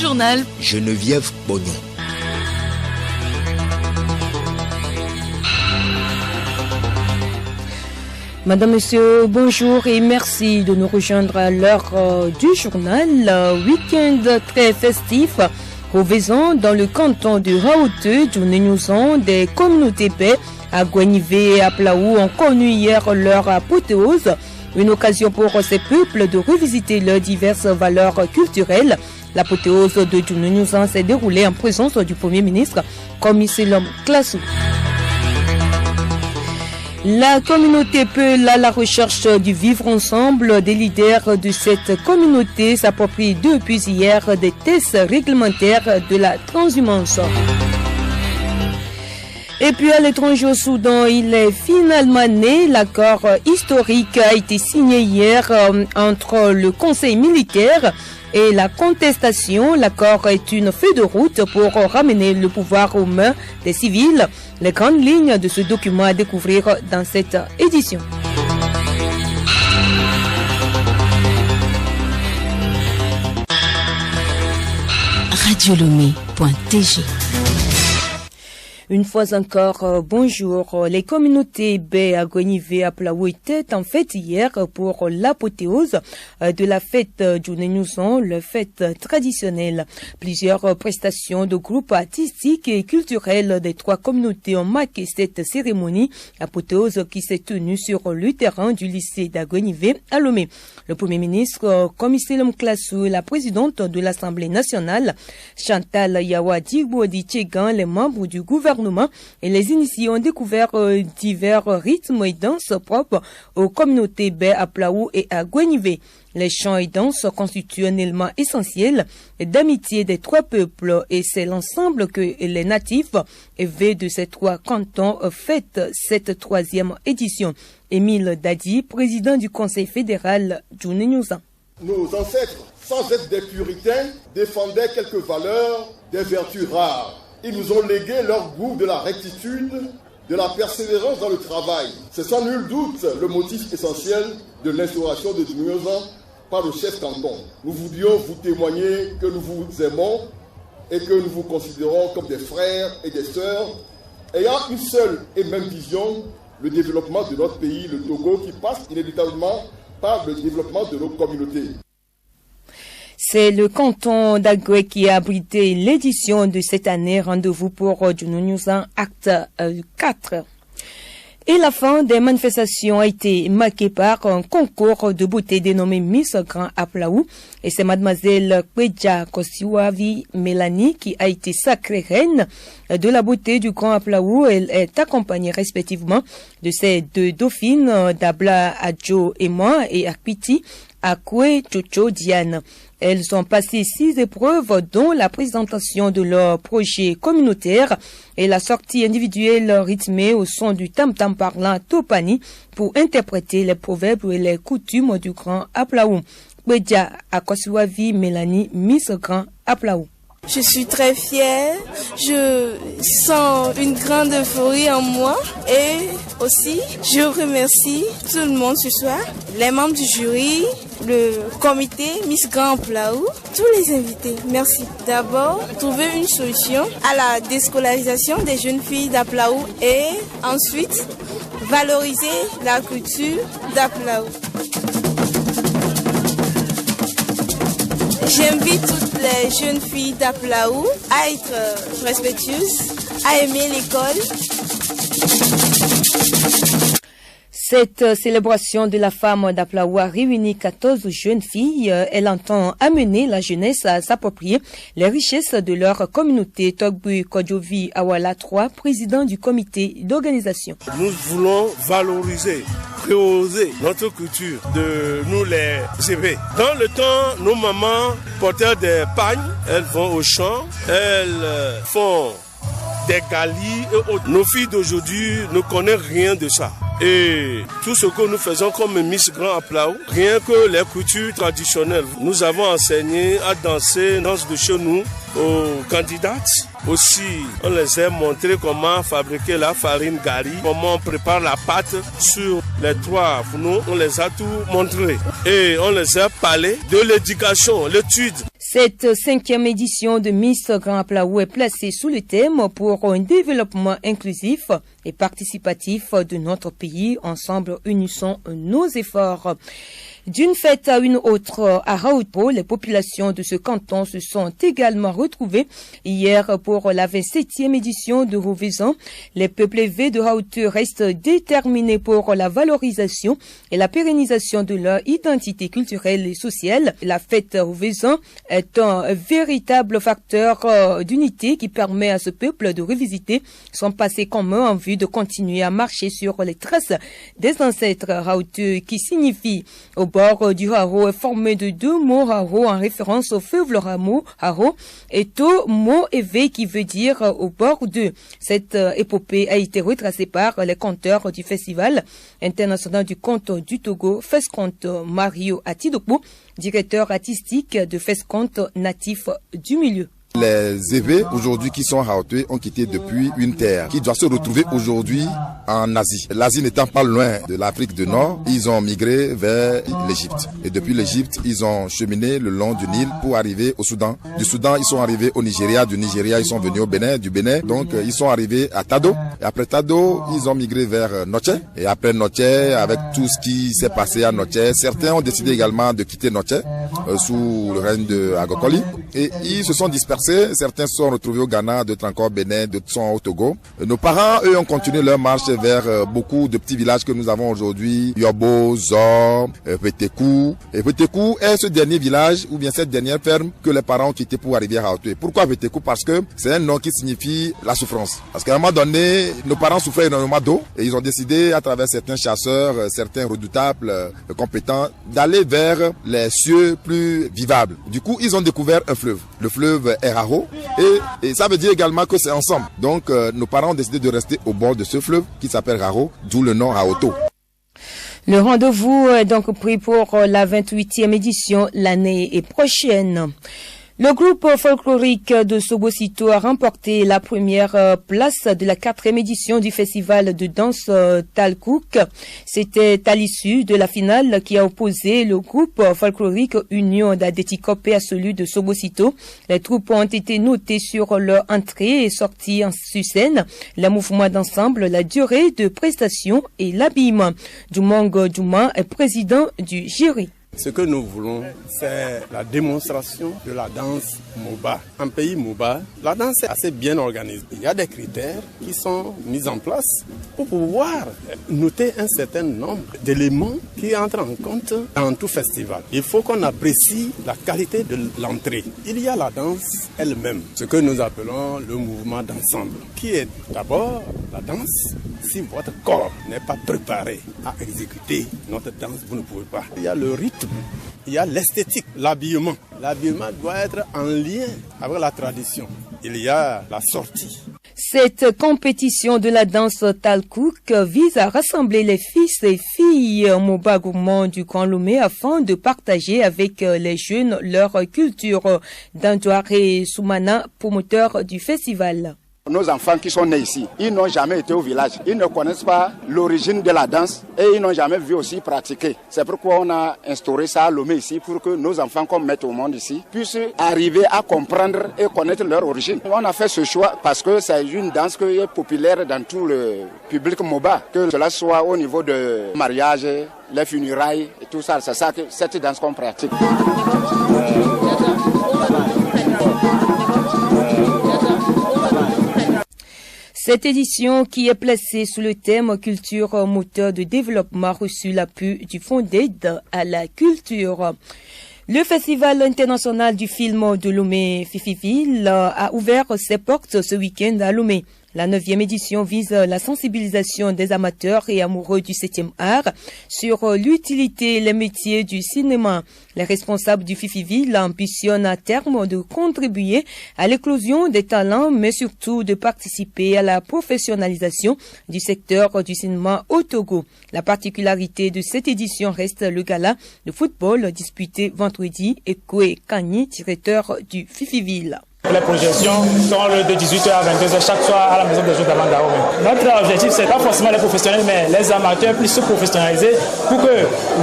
journal. Geneviève Bognon. Madame, Monsieur, bonjour et merci de nous rejoindre à l'heure du journal. Week-end très festif. Revaison dans le canton de Raouteux, Djounenyouzan, des communautés paix à Guenivé et à Plaou ont connu hier leur apothéose. Une occasion pour ces peuples de revisiter leurs diverses valeurs culturelles. L'apothéose de Djounenyouzan s'est déroulée en présence du Premier ministre, Komisilom Klasu. La communauté Peul à la recherche du vivre ensemble. Des leaders de cette communauté s'approprient depuis hier des tests réglementaires de la transhumance. Et puis à l'étranger au Soudan, il est finalement né. L'accord historique a été signé hier entre le Conseil militaire et la contestation. L'accord est une feuille de route pour ramener le pouvoir aux mains des civils. Les grandes lignes de ce document à découvrir dans cette édition. Radiolomé.tg. Une fois encore, bonjour. Les communautés Bé à Guenivé à Plaou étaient en fête hier pour l'apothéose de la fête Djounenyouzan, le fête traditionnelle. Plusieurs prestations de groupes artistiques et culturels des trois communautés ont marqué cette cérémonie, apothéose qui s'est tenue sur le terrain du lycée d'Aguenivé à Lomé. Le Premier ministre, Komisilom Klasu, la présidente de l'Assemblée nationale, Chantal Yawadi Bodi Tchegan, les membres du gouvernement et les initiés ont découvert divers rythmes et danses propres aux communautés Bé à Plaou et à Guenivé. Les chants et danses constituent un élément essentiel d'amitié des trois peuples et c'est l'ensemble que les natifs élevés de ces trois cantons fêtent cette troisième édition. Émile Dadi, président du Conseil fédéral Djounenyouzan. Nos ancêtres, sans être des puritains, défendaient quelques valeurs, des vertus rares. Ils nous ont légué leur goût de la rectitude, de la persévérance dans le travail. C'est sans nul doute le motif essentiel de l'instauration de Djounenyouzan par le chef canton. Nous voulions vous témoigner que nous vous aimons et que nous vous considérons comme des frères et des sœurs, ayant une seule et même vision, le développement de notre pays, le Togo, qui passe inévitablement par le développement de nos communautés. C'est le canton d'Agué qui a abrité l'édition de cette année. Rendez-vous pour Djounenyouzan acte 4. Et la fin des manifestations a été marquée par un concours de beauté dénommé Miss Grand à Plaou. Et c'est mademoiselle Kweja Kosiwavi Mélanie qui a été sacrée reine de la beauté du Grand à Plaou. Elle est accompagnée respectivement de ses deux dauphines, Dabla Adjo et moi, et Akpiti Akwe Chocho Diane. Elles ont passé 6 épreuves, dont la présentation de leur projet communautaire et la sortie individuelle rythmée au son du tam-tam parlant Topani pour interpréter les proverbes et les coutumes du Grand à Plaou. Kweja Akosiwavi Mélanie, Miss Grand à Plaou. Je suis très fière, je sens une grande euphorie en moi et aussi je remercie tout le monde ce soir, les membres du jury, le comité Miss Grand Plaou, tous les invités. Merci. D'abord, trouver une solution à la déscolarisation des jeunes filles d'Aplaou et ensuite valoriser la culture d'Aplaou. J'invite toutes les jeunes filles d'Aplaou à être respectueuses, à aimer l'école. Cette célébration de la femme d'Aplaou a réuni 14 jeunes filles. Elle entend amener la jeunesse à s'approprier les richesses de leur communauté. Togbu Kodjovi Awala III, président du comité d'organisation. Nous voulons valoriser, rehausser notre culture de nous les élever. Dans le temps, nos mamans portaient des pagnes, elles vont au champ, elles font des galis et autres. Nos filles d'aujourd'hui ne connaissent rien de ça. Et tout ce que nous faisons comme Miss Grand à Plaou, rien que les coutumes traditionnelles. Nous avons enseigné à danser, danse de chez nous, aux candidates. Aussi, on les a montré comment fabriquer la farine gari, comment on prépare la pâte sur les 3 fourneaux. On les a tout montré et on les a parlé de l'éducation, l'étude. Cette 5e édition de Miss Grand Aplaou est placée sous le thème pour un développement inclusif et participatif de notre pays. Ensemble, unissons nos efforts. D'une fête à une autre, à Raoto, les populations de ce canton se sont également retrouvées hier pour la 27e édition de Rouvezan. Les peuples élevés de Raoto restent déterminés pour la valorisation et la pérennisation de leur identité culturelle et sociale. La fête Rouvezan est un véritable facteur d'unité qui permet à ce peuple de revisiter son passé commun en vue de continuer à marcher sur les traces des ancêtres. Raoto, qui signifie au bord du haro, est formé de 2 mots haro en référence au fleuve le Ramo, haro, et to mot éveil qui veut dire au bord de. Cette épopée a été retracée par les conteurs du Festival international du conte du Togo, Fesconte Mario Atidopo, directeur artistique de Fesconte natif du milieu. Les Évé, aujourd'hui, qui sont Haotoué, ont quitté depuis une terre qui doit se retrouver aujourd'hui en Asie. L'Asie n'étant pas loin de l'Afrique du Nord, ils ont migré vers l'Égypte. Et depuis l'Égypte, ils ont cheminé le long du Nil pour arriver au Soudan. Du Soudan, ils sont arrivés au Nigeria. Du Nigeria, ils sont venus au Bénin. Du Bénin, donc, ils sont arrivés à Tado. Et après Tado, ils ont migré vers Noché. Et après Noché, avec tout ce qui s'est passé à Noché, certains ont décidé également de quitter Noché sous le règne de Agokoli. Et ils se sont dispersés. Certains se sont retrouvés au Ghana, d'autres encore au Bénin, d'autres sont au Togo. Nos parents, eux, ont continué leur marche vers beaucoup de petits villages que nous avons aujourd'hui. Yobo, Zor, Vetekou. Et Vetekou est ce dernier village, ou bien cette dernière ferme que les parents ont quitté pour arriver à Haotoué. Pourquoi Vetekou? Parce que c'est un nom qui signifie la souffrance. Parce qu'à un moment donné, nos parents souffraient énormément d'eau et ils ont décidé, à travers certains chasseurs, certains redoutables, compétents, d'aller vers les cieux plus vivables. Du coup, ils ont découvert un fleuve. Le fleuve est Raro et ça veut dire également que c'est ensemble. Donc, nos parents ont décidé de rester au bord de ce fleuve qui s'appelle Raro, d'où le nom Raoto. Le rendez-vous est donc pris pour la 28e édition l'année prochaine. Le groupe folklorique de Sobosito a remporté la première place de la 4e édition du festival de danse Talkouk. C'était à l'issue de la finale qui a opposé le groupe folklorique Union d'Adetikop à celui de Sobosito. Les troupes ont été notées sur leur entrée et sortie sur scène, le mouvement d'ensemble, la durée de prestation et l'habillement. Dumong Duma est président du jury. Ce que nous voulons, c'est la démonstration de la danse Moba. En pays Moba, la danse est assez bien organisée. Il y a des critères qui sont mis en place pour pouvoir noter un certain nombre d'éléments qui entrent en compte dans tout festival. Il faut qu'on apprécie la qualité de l'entrée. Il y a la danse elle-même, ce que nous appelons le mouvement d'ensemble, qui est d'abord la danse. Si votre corps n'est pas préparé à exécuter notre danse, vous ne pouvez pas. Il y a le rythme, il y a l'esthétique, l'habillement. L'habillement doit être en lien avec la tradition. Il y a la sortie. Cette compétition de la danse Talkouk vise à rassembler les fils et filles Mobagoumon du Grand Lomé afin de partager avec les jeunes leur culture. Dandouare Soumana, promoteur du festival. Nos enfants qui sont nés ici, ils n'ont jamais été au village. Ils ne connaissent pas l'origine de la danse et ils n'ont jamais vu aussi pratiquer. C'est pourquoi on a instauré ça à Lomé ici pour que nos enfants qu'on met au monde ici puissent arriver à comprendre et connaître leur origine. On a fait ce choix parce que c'est une danse qui est populaire dans tout le public Moba. Que cela soit au niveau de mariage, les funérailles et tout ça, c'est ça que cette danse qu'on pratique. Cette édition, qui est placée sous le thème Culture moteur de développement, a reçu l'appui du Fonds d'aide à la culture. Le Festival international du film de Lomé Fifiville a ouvert ses portes ce week-end à Lomé. La 9e édition vise la sensibilisation des amateurs et amoureux du 7e art sur l'utilité et les métiers du cinéma. Les responsables du Fifiville ambitionnent à terme de contribuer à l'éclosion des talents, mais surtout de participer à la professionnalisation du secteur du cinéma au Togo. La particularité de cette édition reste le gala de football disputé vendredi et Koué Kani, directeur du Fifiville. Les projections sont de 18h à 22h chaque soir à la maison des jeunes d'Amman Dahomey. Notre objectif, c'est pas forcément les professionnels, mais les amateurs plus se professionnaliser pour que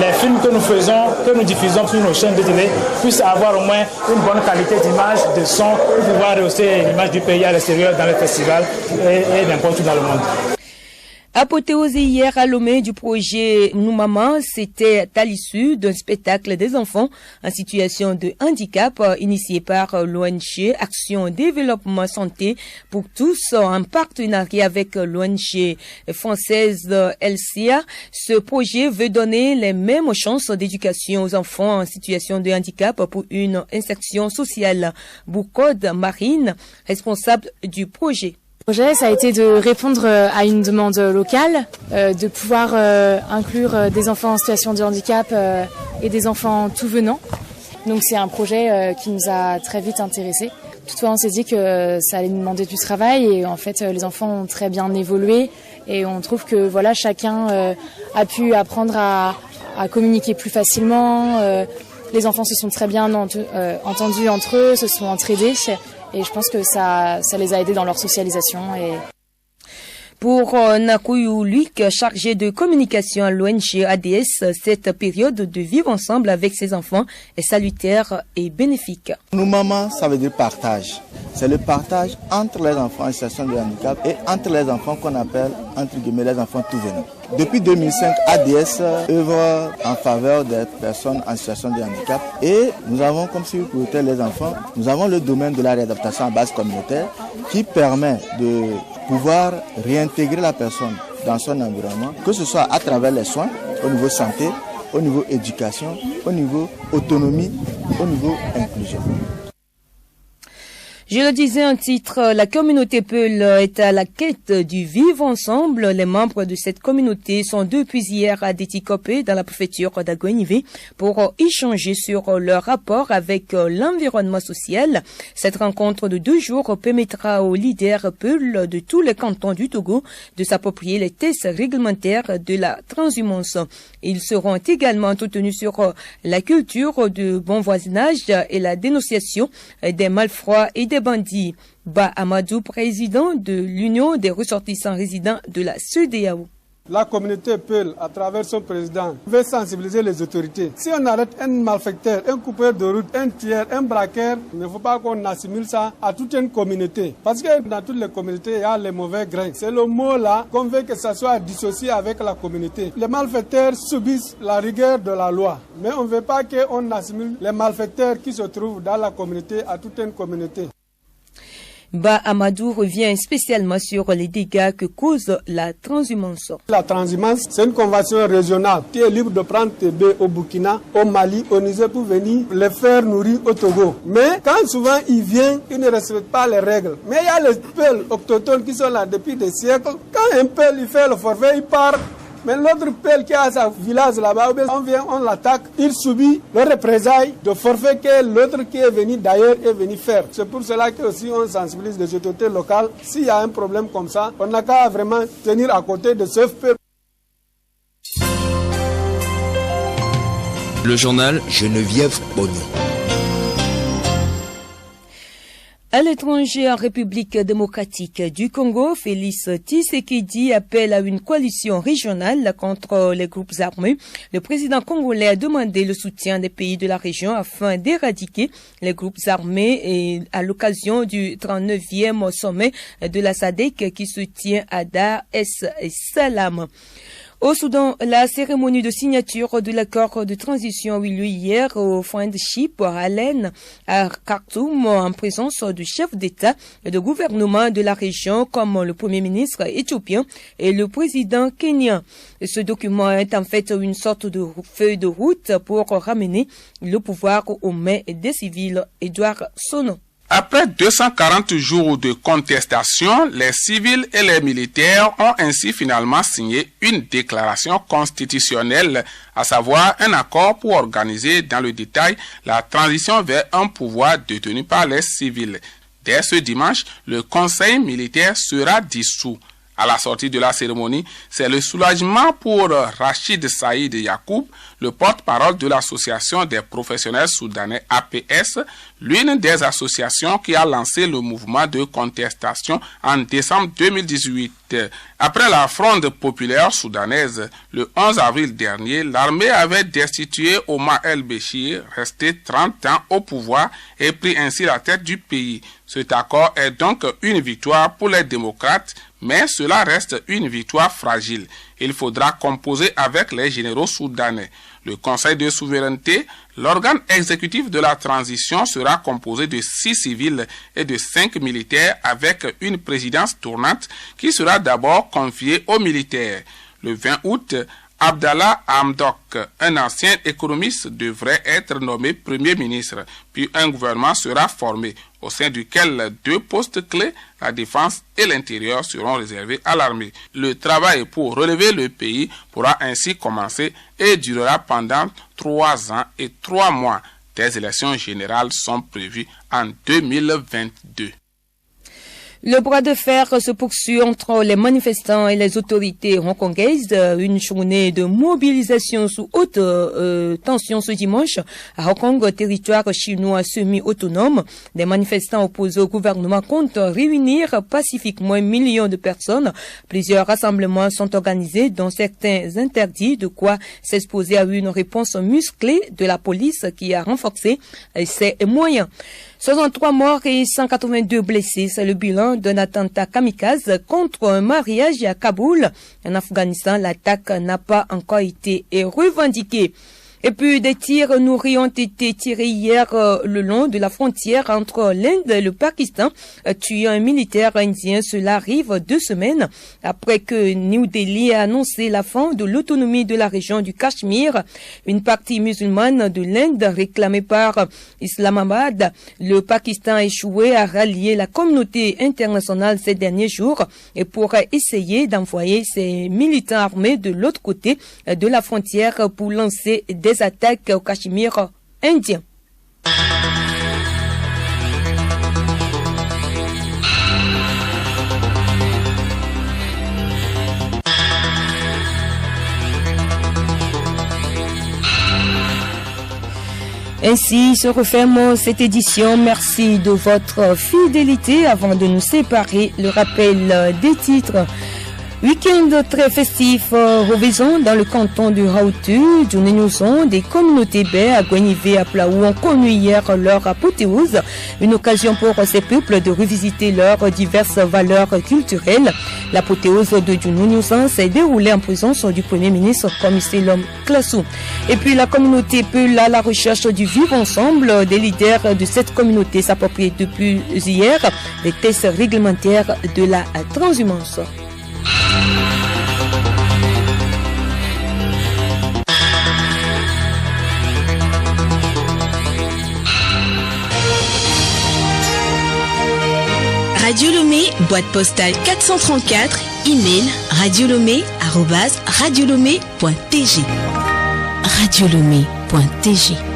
les films que nous faisons, que nous diffusons sur nos chaînes de télé puissent avoir au moins une bonne qualité d'image, de son, pour pouvoir rehausser l'image du pays à l'extérieur dans les festivals et n'importe où dans le monde. Apothéosé hier à Lomé du projet Nous Maman, c'était à l'issue d'un spectacle des enfants en situation de handicap initié par l'ONG Action Développement Santé pour tous en partenariat avec l'ONG française LCA. Ce projet veut donner les mêmes chances d'éducation aux enfants en situation de handicap pour une insertion sociale. Bourcode Marine, responsable du projet. Le projet, ça a été de répondre à une demande locale, de pouvoir inclure des enfants en situation de handicap et des enfants tout venant. Donc c'est un projet qui nous a très vite intéressés. Toutefois, on s'est dit que ça allait nous demander du travail et en fait, les enfants ont très bien évolué et on trouve que voilà, chacun a pu apprendre à communiquer plus facilement. Les enfants se sont très bien entendus entre eux, se sont entraidés. Et je pense que ça les a aidés dans leur socialisation. Pour Nakuyu Luik, chargé de communication à l'ONG ADS, cette période de vivre ensemble avec ses enfants est salutaire et bénéfique. Nous maman, ça veut dire partage. C'est le partage entre les enfants en situation de handicap et entre les enfants qu'on appelle, entre guillemets, les enfants tout venant. Depuis 2005, ADS œuvre en faveur des personnes en situation de handicap et nous avons, comme si vous pouvez les enfants, nous avons le domaine de la réadaptation à base communautaire qui permet de pouvoir réintégrer la personne dans son environnement, que ce soit à travers les soins, au niveau santé, au niveau éducation, au niveau autonomie, au niveau inclusion. Je le disais en titre, la communauté Peul est à la quête du vivre ensemble. Les membres de cette communauté sont depuis hier à Déticopé dans la préfecture d'Agoignivé pour échanger sur leur rapport avec l'environnement social. Cette rencontre de 2 jours permettra aux leaders Peul de tous les cantons du Togo de s'approprier les tests réglementaires de la transhumance. Ils seront également entretenus sur la culture du bon voisinage et la dénonciation des malfroids et des bandits. Ba Amadou, président de l'Union des ressortissants résidents de la CEDEAO. La communauté Peul, à travers son président, veut sensibiliser les autorités. Si on arrête un malfaiteur, un coupeur de route, un tueur, un braqueur, il ne faut pas qu'on assimile ça à toute une communauté. Parce que dans toutes les communautés, il y a les mauvais grains. C'est le mot là qu'on veut que ça soit dissocié avec la communauté. Les malfaiteurs subissent la rigueur de la loi. Mais on ne veut pas qu'on assimile les malfaiteurs qui se trouvent dans la communauté à toute une communauté. Ba Amadou revient spécialement sur les dégâts que cause la transhumance. La transhumance, c'est une convention régionale. Tu es libre de prendre tes bœufs au Burkina, au Mali, au Niger pour venir les faire nourrir au Togo. Mais quand souvent ils viennent, ils ne respectent pas les règles. Mais il y a les Peuls autochtones qui sont là depuis des siècles. Quand un Peul il fait le forfait, il part. Mais l'autre Peul qui a sa village là-bas, on vient, on l'attaque, il subit le représailles de forfait que l'autre qui est venu d'ailleurs est venu faire. C'est pour cela que aussi on sensibilise les autorités locales. S'il y a un problème comme ça, on n'a qu'à vraiment tenir à côté de ce peuple. Le journal Geneviève Bonny. À l'étranger, en République démocratique du Congo, Félix Tshisekedi appelle à une coalition régionale contre les groupes armés. Le président congolais a demandé le soutien des pays de la région afin d'éradiquer les groupes armés et à l'occasion du 39e sommet de la SADC qui se tient à Dar es Salaam. Au Soudan, la cérémonie de signature de l'accord de transition a eu lieu hier au Friendship Allen à Khartoum en présence du chef d'État et de gouvernement de la région comme le premier ministre éthiopien et le président kenyan. Ce document est en fait une sorte de feuille de route pour ramener le pouvoir aux mains des civils. Edouard Sono. Après 240 jours de contestation, les civils et les militaires ont ainsi finalement signé une déclaration constitutionnelle, à savoir un accord pour organiser dans le détail la transition vers un pouvoir détenu par les civils. Dès ce dimanche, le conseil militaire sera dissous. À la sortie de la cérémonie, c'est le soulagement pour Rachid Saïd Yacoub, le porte-parole de l'association des professionnels soudanais APS, l'une des associations qui a lancé le mouvement de contestation en décembre 2018. Après la fronde populaire soudanaise, le 11 avril dernier, l'armée avait destitué Omar el-Béchir, resté 30 ans au pouvoir et pris ainsi la tête du pays. Cet accord est donc une victoire pour les démocrates, mais cela reste une victoire fragile. Il faudra composer avec les généraux soudanais. Le Conseil de souveraineté, l'organe exécutif de la transition, sera composé de 6 civils et de 5 militaires avec une présidence tournante qui sera d'abord confiée aux militaires. Le 20 août, Abdallah Hamdok, un ancien économiste, devrait être nommé Premier ministre, puis un gouvernement sera formé, au sein duquel 2 postes clés, la défense et l'intérieur, seront réservés à l'armée. Le travail pour relever le pays pourra ainsi commencer et durera pendant 3 ans et 3 mois. Des élections générales sont prévues en 2022. Le bras de fer se poursuit entre les manifestants et les autorités hongkongaises. Une journée de mobilisation sous haute tension ce dimanche à Hong Kong, territoire chinois semi-autonome. Des manifestants opposés au gouvernement comptent réunir pacifiquement 1 million de personnes. Plusieurs rassemblements sont organisés, dont certains interdits, de quoi s'exposer à une réponse musclée de la police qui a renforcé ses moyens. 63 morts et 182 blessés, c'est le bilan d'un attentat kamikaze contre un mariage à Kaboul. En Afghanistan, l'attaque n'a pas encore été revendiquée. Et puis des tirs nourris ont été tirés hier le long de la frontière entre l'Inde et le Pakistan, tuant un militaire indien. Cela arrive 2 semaines après que New Delhi a annoncé la fin de l'autonomie de la région du Cachemire, une partie musulmane de l'Inde réclamée par Islamabad. Le Pakistan a échoué à rallier la communauté internationale ces derniers jours et pourrait essayer d'envoyer ses militants armés de l'autre côté de la frontière pour lancer des attaques au Cachemire indien. Ainsi se referme cette édition. Merci de votre fidélité. Avant de nous séparer, le rappel des titres. Week-end très festif revaisant dans le canton de Haute, Djounenyouzon, des communautés baies à Guenivé, à Plaou ont connu hier leur apothéose, une occasion pour ces peuples de revisiter leurs diverses valeurs culturelles. L'apothéose de Djounenyouzon s'est déroulée en présence du Premier ministre Comissé Lom Klassou. Et puis la communauté Peul à la recherche du vivre ensemble. Des leaders de cette communauté s'approprient depuis hier les tests réglementaires de la transhumance. Radio Lomé, boîte postale 434, email radiolomé@radiolomé.tg. radiolomé.tg